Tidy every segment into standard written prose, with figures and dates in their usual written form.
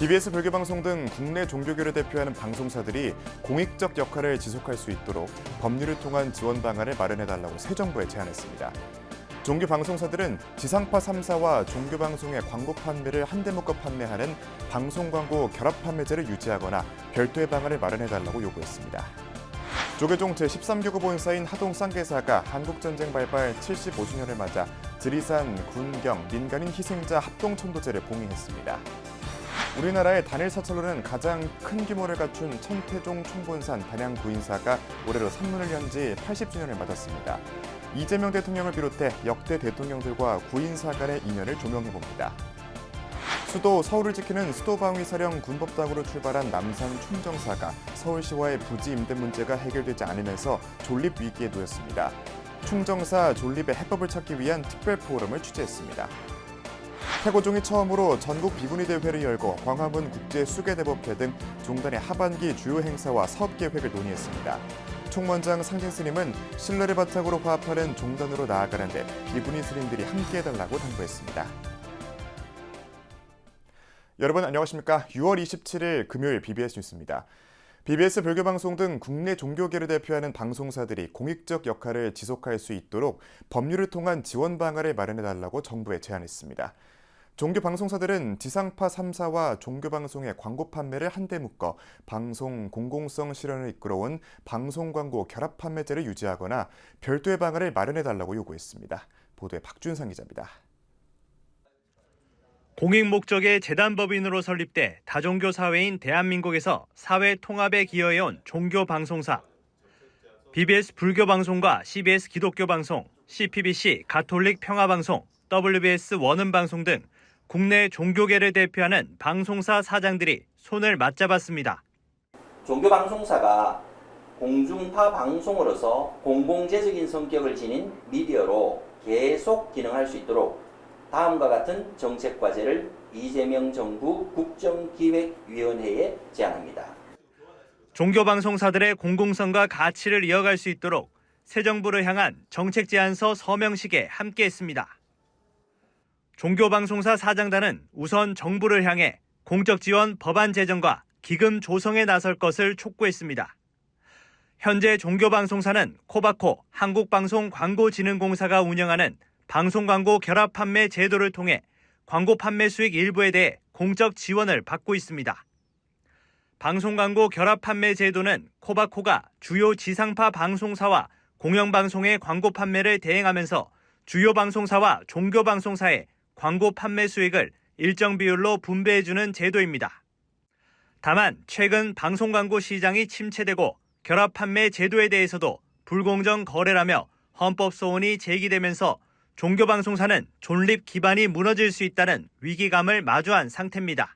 BBS 불교방송 등 국내 종교계를 대표하는 방송사들이 공익적 역할을 지속할 수 있도록 법률을 통한 지원 방안을 마련해달라고 새 정부에 제안했습니다. 종교 방송사들은 지상파 3사와 종교 방송의 광고 판매를 한데 묶어 판매하는 방송 광고 결합 판매제를 유지하거나 별도의 방안을 마련해달라고 요구했습니다. 조계종 제13교구 본사인 하동 쌍계사가 한국전쟁 발발 75주년을 맞아 지리산, 군경, 민간인 희생자 합동천도제를 봉행했습니다. 우리나라의 단일 사찰로는 가장 큰 규모를 갖춘 천태종 총본산 단양 구인사가 올해로 산문을 연 지 80주년을 맞았습니다. 이재명 대통령을 비롯해 역대 대통령들과 구인사 간의 인연을 조명해봅니다. 수도 서울을 지키는 수도방위사령 군법당으로 출발한 남산 충정사가 서울시와의 부지 임대 문제가 해결되지 않으면서 존립 위기에 놓였습니다. 충정사 존립의 해법을 찾기 위한 특별 포럼을 취재했습니다. 태고종이 처음으로 전국 비구니 대회를 열고 광화문 국제수계대법회 등 종단의 하반기 주요 행사와 사업 계획을 논의했습니다. 총무원장 상진 스님은 신뢰를 바탕으로 화합하는 종단으로 나아가는데 비구니 스님들이 함께해달라고 당부했습니다. 여러분 안녕하십니까? 6월 27일 금요일 BBS 뉴스입니다. BBS 불교방송 등 국내 종교계를 대표하는 방송사들이 공익적 역할을 지속할 수 있도록 법률을 통한 지원 방안을 마련해달라고 정부에 제안했습니다. 종교 방송사들은 지상파 3사와 종교 방송의 광고 판매를 한데 묶어 방송 공공성 실현을 이끌어온 방송 광고 결합 판매제를 유지하거나 별도의 방안을 마련해달라고 요구했습니다. 보도에 박준상 기자입니다. 공익 목적의 재단법인으로 설립돼 다종교 사회인 대한민국에서 사회 통합에 기여해온 종교 방송사. BBS 불교방송과 CBS 기독교방송, CPBC 가톨릭 평화방송, WBS 원음방송 등 국내 종교계를 대표하는 방송사 사장들이 손을 맞잡았습니다. 종교방송사가 공중파 방송으로서 공공재적인 성격을 지닌 미디어로 계속 기능할 수 있도록 다음과 같은 정책과제를 이재명 정부 국정기획위원회에 제안합니다. 종교방송사들의 공공성과 가치를 이어갈 수 있도록 새 정부를 향한 정책 제안서 서명식에 함께했습니다. 종교방송사 사장단은 우선 정부를 향해 공적 지원 법안 제정과 기금 조성에 나설 것을 촉구했습니다. 현재 종교방송사는 코바코 한국방송광고진흥공사가 운영하는 방송광고 결합 판매 제도를 통해 광고 판매 수익 일부에 대해 공적 지원을 받고 있습니다. 방송광고 결합 판매 제도는 코바코가 주요 지상파 방송사와 공영방송의 광고 판매를 대행하면서 주요 방송사와 종교방송사의 광고 판매 수익을 일정 비율로 분배해주는 제도입니다. 다만 최근 방송광고 시장이 침체되고 결합 판매 제도에 대해서도 불공정 거래라며 헌법 소원이 제기되면서 종교방송사는 존립 기반이 무너질 수 있다는 위기감을 마주한 상태입니다.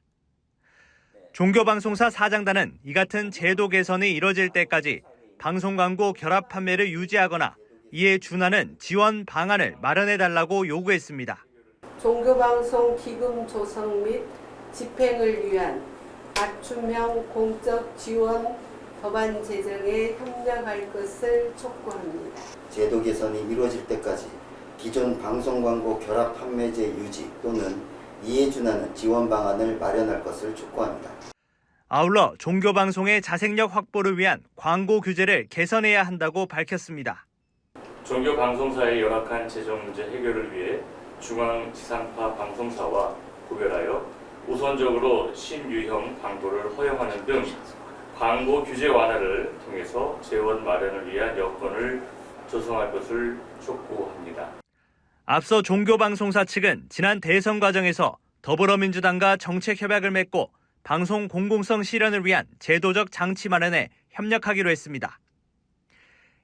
종교방송사 사장단은 이 같은 제도 개선이 이뤄질 때까지 방송광고 결합 판매를 유지하거나 이에 준하는 지원 방안을 마련해달라고 요구했습니다. 종교방송 기금 조성 및 집행을 위한 맞춤형 공적 지원 법안 제정에 협력할 것을 촉구합니다. 제도 개선이 이루어질 때까지 기존 방송광고 결합 판매제 유지 또는 이에 준하는 지원 방안을 마련할 것을 촉구합니다. 아울러 종교방송의 자생력 확보를 위한 광고 규제를 개선해야 한다고 밝혔습니다. 종교방송사의 열악한 재정 문제 해결을 위해 중앙 지상파 방송사와 구별하여 우선적으로 신유형 광고를 허용하는 등 광고 규제 완화를 통해서 재원 마련을 위한 여건을 조성할 것을 촉구합니다. 앞서 종교방송사 측은 지난 대선 과정에서 더불어민주당과 정책 협약을 맺고 방송 공공성 실현을 위한 제도적 장치 마련에 협력하기로 했습니다.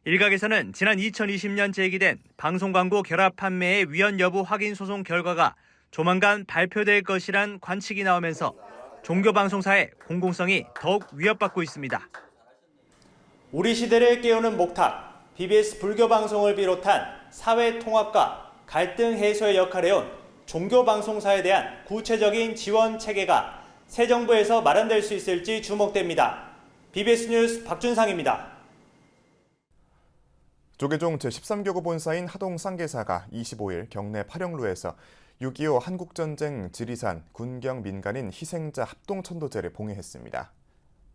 일각에서는 지난 2020년 제기된 방송광고 결합 판매의 위헌 여부 확인 소송 결과가 조만간 발표될 것이란 관측이 나오면서 종교방송사의 공공성이 더욱 위협받고 있습니다. 우리 시대를 깨우는 목탁, BBS 불교방송을 비롯한 사회 통합과 갈등 해소의 역할을 해온 종교방송사에 대한 구체적인 지원 체계가 새 정부에서 마련될 수 있을지 주목됩니다. BBS 뉴스 박준상입니다. 조계종 제13교구 본사인 하동 쌍계사가 25일 경내 파령루에서 6.25 한국전쟁 지리산 군경 민간인 희생자 합동천도제를 봉해했습니다.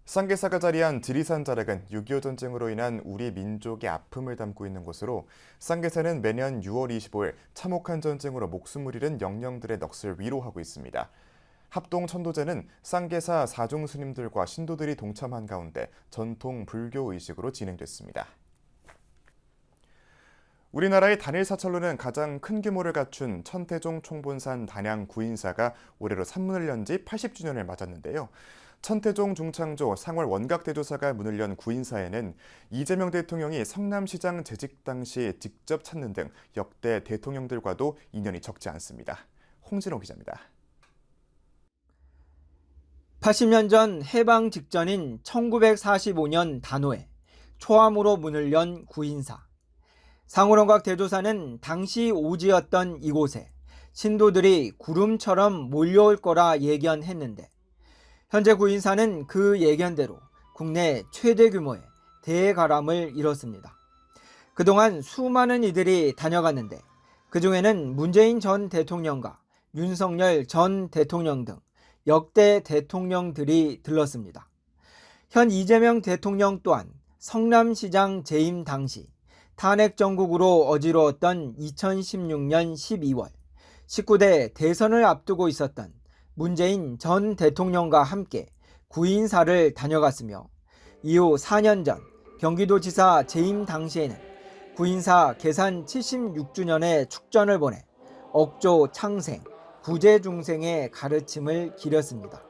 쌍계사가 자리한 지리산 자락은 6.25 전쟁으로 인한 우리 민족의 아픔을 담고 있는 곳으로 쌍계사는 매년 6월 25일 참혹한 전쟁으로 목숨을 잃은 영령들의 넋을 위로하고 있습니다. 합동천도제는 쌍계사 사종 스님들과 신도들이 동참한 가운데 전통 불교 의식으로 진행됐습니다. 우리나라의 단일 사찰로는 가장 큰 규모를 갖춘 천태종 총본산 단양 구인사가 올해로 산문을 연 지 80주년을 맞았는데요. 천태종 중창조 상월 원각대조사가 문을 연 구인사에는 이재명 대통령이 성남시장 재직 당시 직접 찾는 등 역대 대통령들과도 인연이 적지 않습니다. 홍진호 기자입니다. 80년 전 해방 직전인 1945년 단오에 초암으로 문을 연 구인사. 상월원각 대조사는 당시 오지였던 이곳에 신도들이 구름처럼 몰려올 거라 예견했는데 현재 구인사는 그 예견대로 국내 최대 규모의 대가람을 이뤘습니다. 그동안 수많은 이들이 다녀갔는데 그중에는 문재인 전 대통령과 윤석열 전 대통령 등 역대 대통령들이 들렀습니다. 현 이재명 대통령 또한 성남시장 재임 당시 탄핵 정국으로 어지러웠던 2016년 12월 19대 대선을 앞두고 있었던 문재인 전 대통령과 함께 구인사를 다녀갔으며 이후 4년 전 경기도지사 재임 당시에는 구인사 개산 76주년의 축전을 보내 억조 창생, 구제중생의 가르침을 기렸습니다.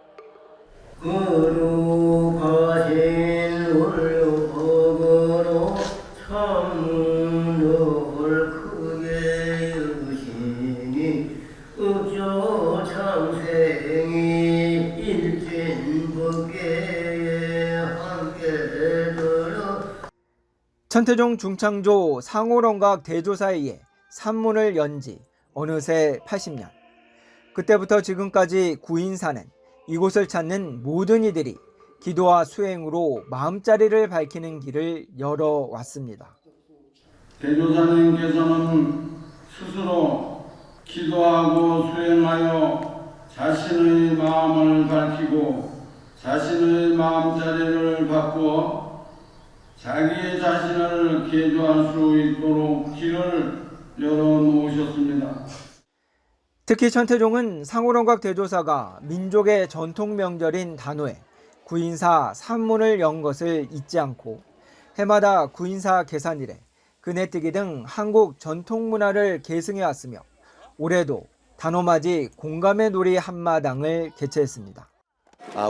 거룩하신 울법으로 참문을 크게 여시니 억조 창생이 일진법계에 함께 들어. 천태종 중창조 상월원각 대조사에 의해 산문을 연 지 어느새 80년. 그때부터 지금까지 구인사는 이곳을 찾는 모든 이들이 기도와 수행으로 마음자리를 밝히는 길을 열어왔습니다. 대조사님께서는 스스로 기도하고 수행하여 자신의 마음을 밝히고 자신의 마음자리를 바꾸어 자기 자신을 개조할 수 있도록 길을 열어놓으셨습니다. 특히 천태종은 상월원각 대조사가 민족의 전통 명절인 단오에 구인사 산문을 연 것을 잊지 않고 해마다 구인사 개산일에 그네뜨기 등 한국 전통 문화를 계승해왔으며 올해도 단오맞이 공감의 놀이 한마당을 개최했습니다.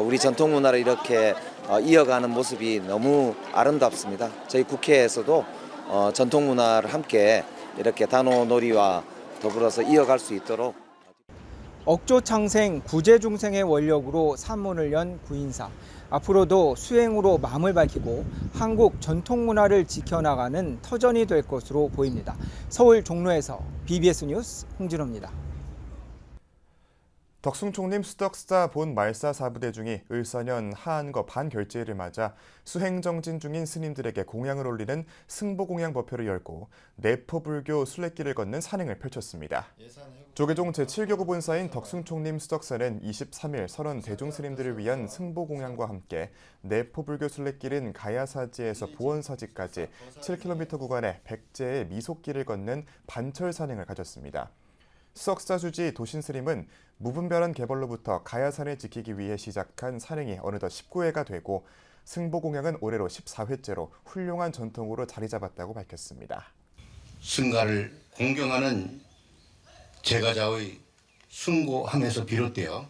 우리 전통 문화를 이렇게 이어가는 모습이 너무 아름답습니다. 저희 국회에서도 전통 문화를 함께 이렇게 단오놀이와 더불어서 이어갈 수 있도록 억조창생, 구제중생의 원력으로 산문을 연 구인사. 앞으로도 수행으로 마음을 밝히고 한국 전통문화를 지켜나가는 터전이 될 것으로 보입니다. 서울 종로에서 BBS 뉴스 홍진호입니다. 덕숭총림 수덕사 본 말사 사부대 중이 을사년 하한거 반결제일을 맞아 수행정진 중인 스님들에게 공양을 올리는 승보공양 법회를 열고 내포불교 순례길을 걷는 산행을 펼쳤습니다. 조계종 제7교구 본사인 덕숭총림 수덕사는 23일 설원 대중스님들을 위한 승보공양과 함께 내포불교 순례길인 가야사지에서 보원사지까지 7km 구간의 백제의 미속길을 걷는 반철 산행을 가졌습니다. 수덕사 주지 도신스님은 무분별한 개벌로부터 가야산을 지키기 위해 시작한 산행이 어느덧 19회가 되고 승보공양은 올해로 14회째로 훌륭한 전통으로 자리 잡았다고 밝혔습니다. 승가를 공경하는 제가자의 숭고함에서 비롯되어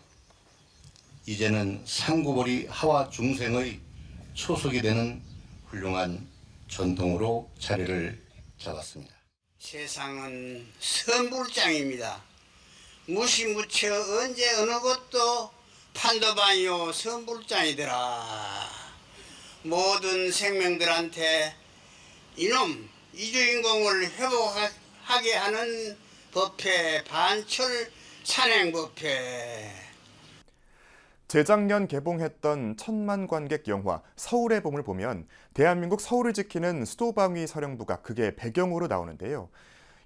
이제는 상구벌이 하와 중생의 초석이 되는 훌륭한 전통으로 자리를 잡았습니다. 세상은 선불장입니다. 무시무처 언제 어느 것도 판도반이요 선불장이더라. 모든 생명들한테 이놈 이주인공을 회복하게 하는 법회 반철 산행법회. 재작년 개봉했던 천만 관객 영화 서울의 봄을 보면 대한민국 서울을 지키는 수도방위 사령부가 그게 배경으로 나오는데요.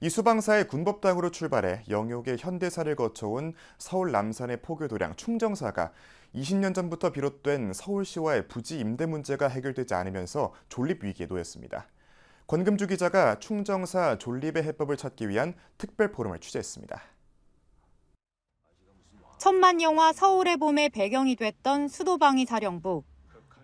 이 수방사의 군법당으로 출발해 영역의 현대사를 거쳐온 서울 남산의 포교도량 충정사가 20년 전부터 비롯된 서울시와의 부지 임대 문제가 해결되지 않으면서 존립 위기에 놓였습니다. 권금주 기자가 충정사 존립의 해법을 찾기 위한 특별 포럼을 취재했습니다. 천만 영화 서울의 봄의 배경이 됐던 수도방위사령부.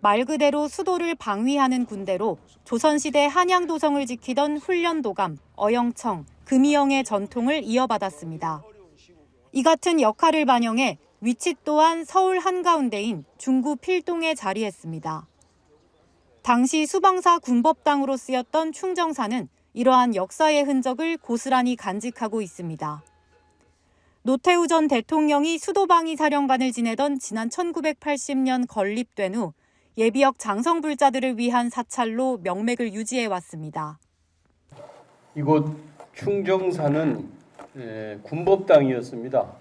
말 그대로 수도를 방위하는 군대로 조선시대 한양도성을 지키던 훈련도감, 어영청, 금이영의 전통을 이어받았습니다. 이 같은 역할을 반영해 위치 또한 서울 한가운데인 중구 필동에 자리했습니다. 당시 수방사 군법당으로 쓰였던 충정사는 이러한 역사의 흔적을 고스란히 간직하고 있습니다. 노태우 전 대통령이 수도방위사령관을 지내던 지난 1980년 건립된 후 예비역 장성불자들을 위한 사찰로 명맥을 유지해왔습니다. 이곳 충정사는 군법당이었습니다.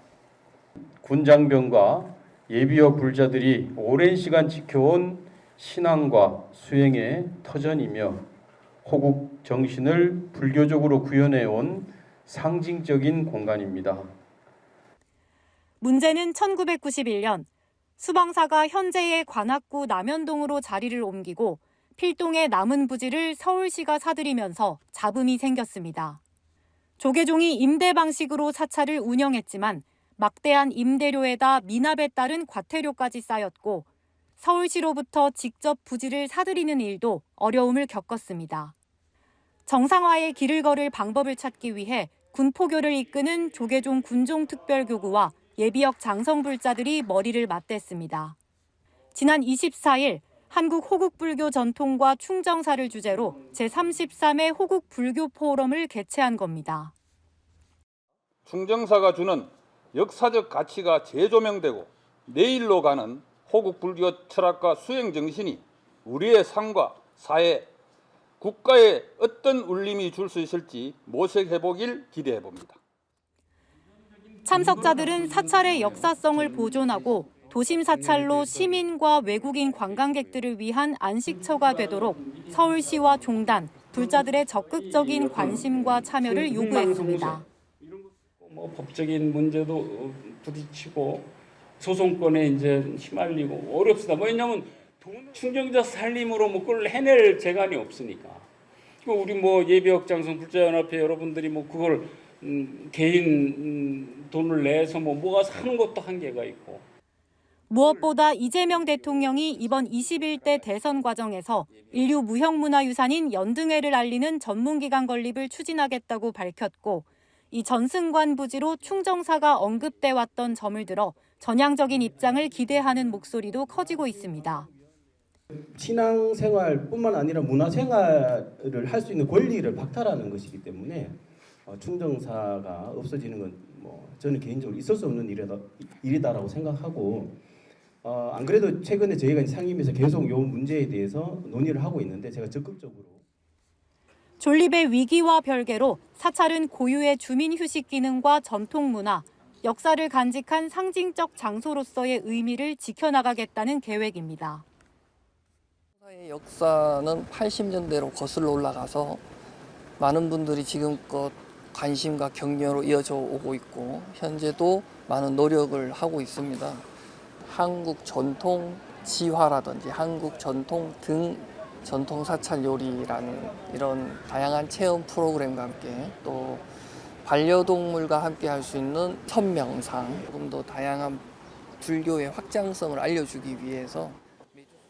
군장병과 예비역 불자들이 오랜 시간 지켜온 신앙과 수행의 터전이며 호국 정신을 불교적으로 구현해온 상징적인 공간입니다. 문제는 1991년 수방사가 현재의 관악구 남현동으로 자리를 옮기고 필동의 남은 부지를 서울시가 사들이면서 잡음이 생겼습니다. 조계종이 임대 방식으로 사찰을 운영했지만 막대한 임대료에다 미납에 따른 과태료까지 쌓였고 서울시로부터 직접 부지를 사들이는 일도 어려움을 겪었습니다. 정상화의 길을 걸을 방법을 찾기 위해 군포교를 이끄는 조계종 군종특별교구와 예비역 장성불자들이 머리를 맞댔습니다. 지난 24일 한국 호국불교 전통과 충정사를 주제로 제33회 호국불교 포럼을 개최한 겁니다. 충정사가 주는 역사적 가치가 재조명되고 내일로 가는 호국불교 철학과 수행 정신이 우리의 삶과 사회, 국가에 어떤 울림이 줄 수 있을지 모색해보길 기대해봅니다. 참석자들은 사찰의 역사성을 보존하고 도심 사찰로 시민과 외국인 관광객들을 위한 안식처가 되도록 서울시와 종단, 불자들의 적극적인 관심과 참여를 요구했습니다. 법적인 문제도 부딪히고 소송권에 이제 휘말리고 어렵습니다. 왜냐하면 충정자 살림으로 그걸 해낼 재간이 없으니까. 우리 예비역 장성 불자연합회 여러분들이 그걸 개인 돈을 내서 뭐가 사는 것도 한계가 있고. 무엇보다 이재명 대통령이 이번 21대 대선 과정에서 인류 무형문화유산인 연등회를 알리는 전문기관 건립을 추진하겠다고 밝혔고 이 전승관 부지로 충정사가 언급돼 왔던 점을 들어 전향적인 입장을 기대하는 목소리도 커지고 있습니다. 신앙생활뿐만 아니라 문화생활을 할 수 있는 권리를 박탈하는 것이기 때문에 충정사가 없어지는 건 저는 개인적으로 있을 수 없는 일이다라고 생각하고 안 그래도 최근에 저희가 상임위에서 계속 이 문제에 대해서 논의를 하고 있는데 제가 적극적으로 존립의 위기와 별개로 사찰은 고유의 주민 휴식 기능과 전통 문화, 역사를 간직한 상징적 장소로서의 의미를 지켜나가겠다는 계획입니다. 역사는 80년대로 거슬러 올라가서 많은 분들이 지금껏 관심과 격려로 이어져 오고 있고 현재도 많은 노력을 하고 있습니다. 한국 전통 지화라든지 한국 전통 등 전통 사찰 요리라는 이런 다양한 체험 프로그램과 함께 또 반려동물과 함께 할 수 있는 선명상 조금 더 다양한 불교의 확장성을 알려주기 위해서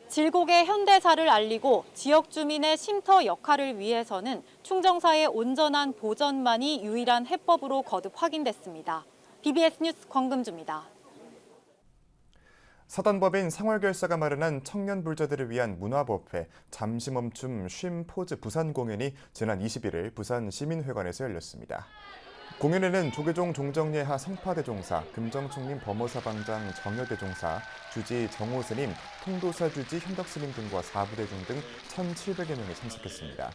질곡의 현대사를 알리고 지역 주민의 쉼터 역할을 위해서는 충정사의 온전한 보전만이 유일한 해법으로 거듭 확인됐습니다. BBS 뉴스 권금주입니다. 사단법인 상월결사가 마련한 청년 불자들을 위한 문화법회 잠시 멈춤 쉼 포즈 부산 공연이 지난 21일 부산 시민회관에서 열렸습니다. 공연에는 조계종 종정예하 성파대종사, 금정총림 범어사방장 정여대종사, 주지 정호스님, 통도사 주지 현덕스님 등과 사부대중 등 1,700여 명이 참석했습니다.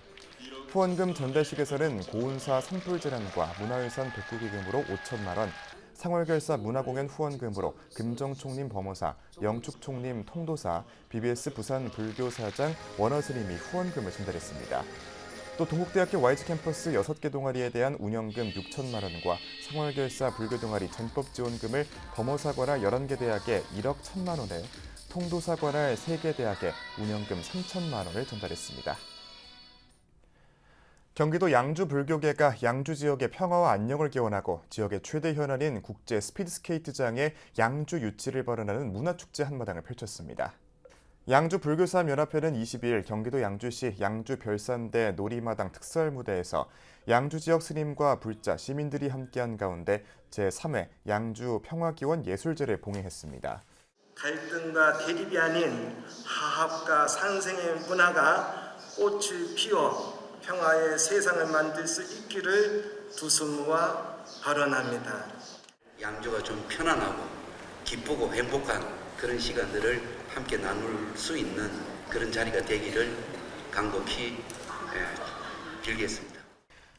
후원금 전달식에서는 고운사 산불재난과 문화유산 복구기금으로 5천만 원, 상월결사 문화공연 후원금으로 금정총림 범어사, 영축총림 통도사, BBS 부산 불교사장 원어스님이 후원금을 전달했습니다. 또 동국대학교 YG 캠퍼스 6개 동아리에 대한 운영금 6천만 원과 상월결사 불교 동아리 전법 지원금을 범어사관할 11개 대학에 1억 1천만 원을, 통도사관할 3개 대학에 운영금 3천만 원을 전달했습니다. 경기도 양주 불교계가 양주 지역의 평화와 안녕을 기원하고 지역의 최대 현안인 국제 스피드스케이트장에 양주 유치를 벌어나는 문화축제 한마당을 펼쳤습니다. 양주 불교사연합회는 22일 경기도 양주시 양주 별산대 놀이마당 특설무대에서 양주 지역 스님과 불자, 시민들이 함께한 가운데 제3회 양주 평화기원 예술제를 봉행했습니다. 갈등과 대립이 아닌 화합과 상생의 문화가 꽃을 피워 평화의 세상을 만들 수 있기를 두스모아 발언합니다. 양주가 좀 편안하고 기쁘고 행복한 그런 시간들을 함께 나눌 수 있는 그런 자리가 되기를 간곡히 빌겠습니다.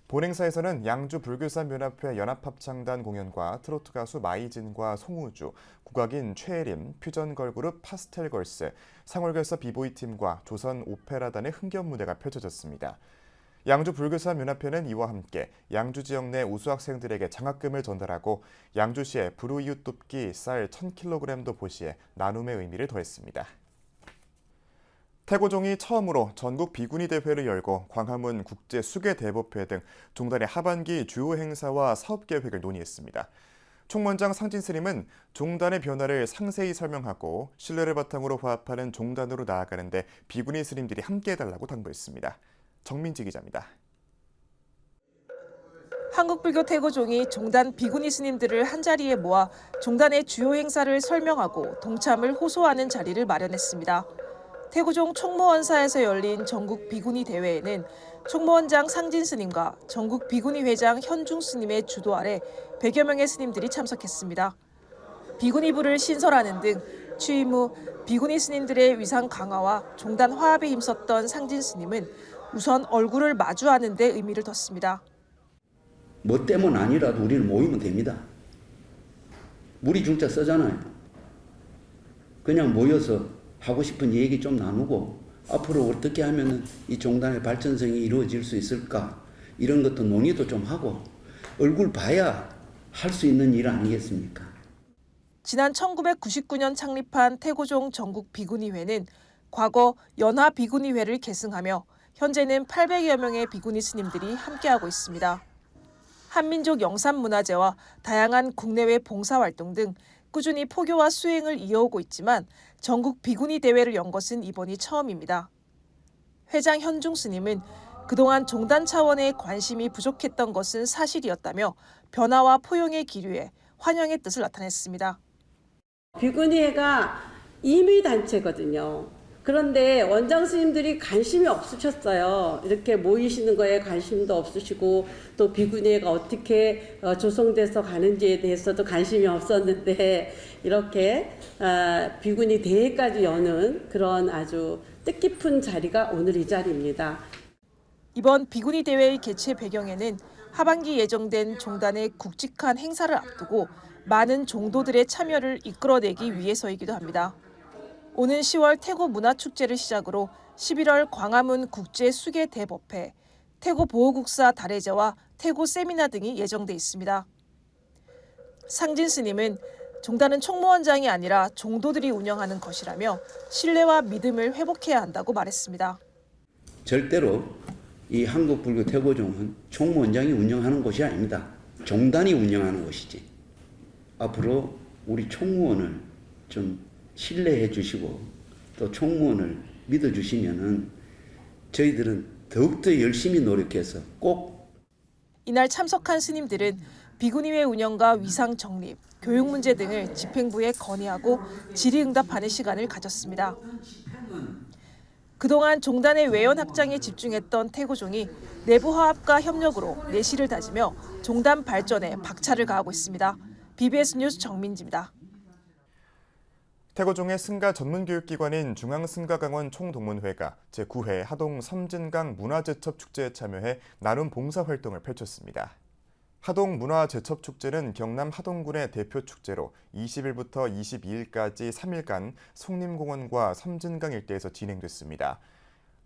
본행사에서는 양주 불교사연합회 연합합창단 공연과 트로트 가수 마이진과 송우주, 국악인 최혜림, 퓨전 걸그룹 파스텔걸스, 상월결사 비보이팀과 조선 오페라단의 흥겹 무대가 펼쳐졌습니다. 양주 불교사연합회는 이와 함께 양주 지역 내 우수 학생들에게 장학금을 전달하고 양주시에 불우이웃 돕기 쌀 1000kg도 보시에 나눔의 의미를 더했습니다. 태고종이 처음으로 전국 비구니 대회를 열고 광화문 국제 수계 대법회 등 종단의 하반기 주요 행사와 사업 계획을 논의했습니다. 총무원장 상진 스님은 종단의 변화를 상세히 설명하고 신뢰를 바탕으로 화합하는 종단으로 나아가는 데 비구니 스님들이 함께해달라고 당부했습니다. 정민지 기자입니다. 한국불교 태고종이 종단 비구니 스님들을 한자리에 모아 종단의 주요 행사를 설명하고 동참을 호소하는 자리를 마련했습니다. 태고종 총무원사에서 열린 전국 비구니 대회에는 총무원장 상진 스님과 전국 비구니 회장 현중 스님의 주도 아래 100여 명의 스님들이 참석했습니다. 비구니부를 신설하는 등 취임 후 비구니 스님들의 위상 강화와 종단 화합에 힘썼던 상진 스님은 우선 얼굴을 마주하는 데 의미를 뒀습니다. 뭐 때문 아니라도 우리는 모이면 됩니다. 무리중자 쓰잖아요. 그냥 모여서 하고 싶은 얘기 좀 나누고 앞으로 어떻게 하면 이 종단의 발전성이 이루어질 수 있을까 이런 것도 논의도 좀 하고 얼굴 봐야 할 수 있는 일 아니겠습니까? 지난 1999년 창립한 태고종 전국 비구니회는 과거 연화 비구니회를 계승하며 현재는 800여 명의 비구니 스님들이 함께하고 있습니다. 한민족 영산문화재와 다양한 국내외 봉사활동 등 꾸준히 포교와 수행을 이어오고 있지만 전국 비구니 대회를 연 것은 이번이 처음입니다. 회장 현중 스님은 그동안 종단 차원의 관심이 부족했던 것은 사실이었다며 변화와 포용의 기류에 환영의 뜻을 나타냈습니다. 비구니회가 임의단체거든요. 그런데 원장 스님들이 관심이 없으셨어요. 이렇게 모이시는 거에 관심도 없으시고 또 비구니회가 어떻게 조성돼서 가는지에 대해서도 관심이 없었는데 이렇게 비구니 대회까지 여는 그런 아주 뜻깊은 자리가 오늘 이 자리입니다. 이번 비구니 대회의 개최 배경에는 하반기 예정된 종단의 굵직한 행사를 앞두고 많은 종도들의 참여를 이끌어내기 위해서이기도 합니다. 오는 10월 태고 문화축제를 시작으로 11월 광화문 국제 수계 대법회, 태고 보호국사 달해제와 태고 세미나 등이 예정돼 있습니다. 상진 스님은 종단은 총무원장이 아니라 종도들이 운영하는 것이라며 신뢰와 믿음을 회복해야 한다고 말했습니다. 절대로 이 한국불교 태고종은 총무원장이 운영하는 곳이 아닙니다. 종단이 운영하는 곳이지. 앞으로 우리 총무원을 좀 신뢰해 주시고 또 총무원을 믿어 주시면은 저희들은 더욱더 열심히 노력해서 꼭 이날 참석한 스님들은 비구니회 운영과 위상 정립, 교육 문제 등을 집행부에 건의하고 질의응답하는 시간을 가졌습니다. 그동안 종단의 외연 확장에 집중했던 태고종이 내부 화합과 협력으로 내실을 다지며 종단 발전에 박차를 가하고 있습니다. BBS 뉴스 정민지입니다. 태고종의 승가 전문교육기관인 중앙승가강원 총동문회가 제9회 하동 섬진강 문화제첩축제에 참여해 나눔 봉사활동을 펼쳤습니다. 하동 문화제첩축제는 경남 하동군의 대표 축제로 20일부터 22일까지 3일간 송림공원과 섬진강 일대에서 진행됐습니다.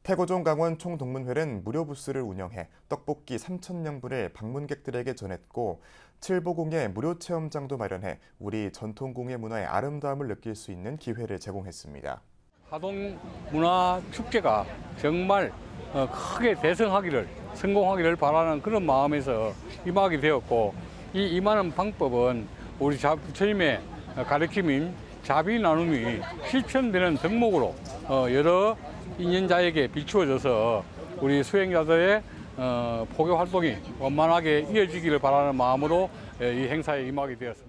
태고종 강원 총동문회는 무료 부스를 운영해 떡볶이 3,000명분을 방문객들에게 전했고 칠보공예 무료 체험장도 마련해 우리 전통공예 문화의 아름다움을 느낄 수 있는 기회를 제공했습니다. 하동 문화 축제가 정말 크게 대성하기를 성공하기를 바라는 그런 마음에서 임하게 되었고 이 임하는 방법은 우리 부처님의 가르침인 자비 나눔이 실천되는 덕목으로 여러 인연자에게 비추어져서 우리 수행자들의 포교 활동이 원만하게 이어지기를 바라는 마음으로 이 행사에 임하게 되었습니다.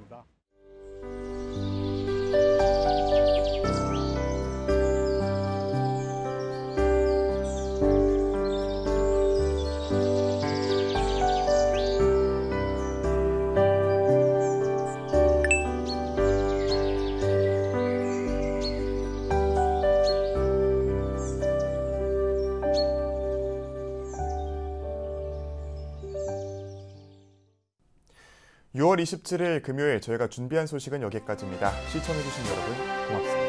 (6월 27일) 금요일 저희가 준비한 소식은 여기까지입니다. 시청해주신 여러분 고맙습니다.